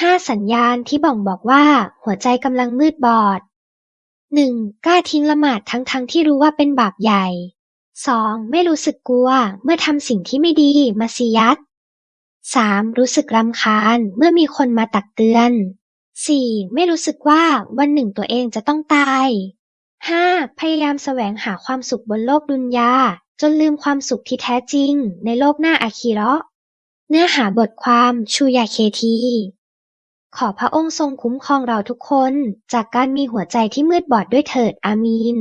5 สัญญาณที่บ่งบอกว่าหัวใจกำลังมืดบอด 1. กล้าทิ้งละหมาดทั้งที่รู้ว่าเป็นบาปใหญ่ 2. ไม่รู้สึกกลัวเมื่อทำสิ่งที่ไม่ดีมัสยิด 3. รู้สึกรำคาญเมื่อมีคนมาตักเตือน 4. ไม่รู้สึกว่าวันหนึ่งตัวเองจะต้องตาย 5. พยายามแสวงหาความสุขบนโลกดุนยาจนลืมความสุขที่แท้จริงในโลกหน้าอาคีเราะห์เนื้อหาบทความชูยาเคที ขอพระองค์ทรงคุ้มครองเราทุกคนจากการมีหัวใจที่มืดบอดด้วยเถิดอามีน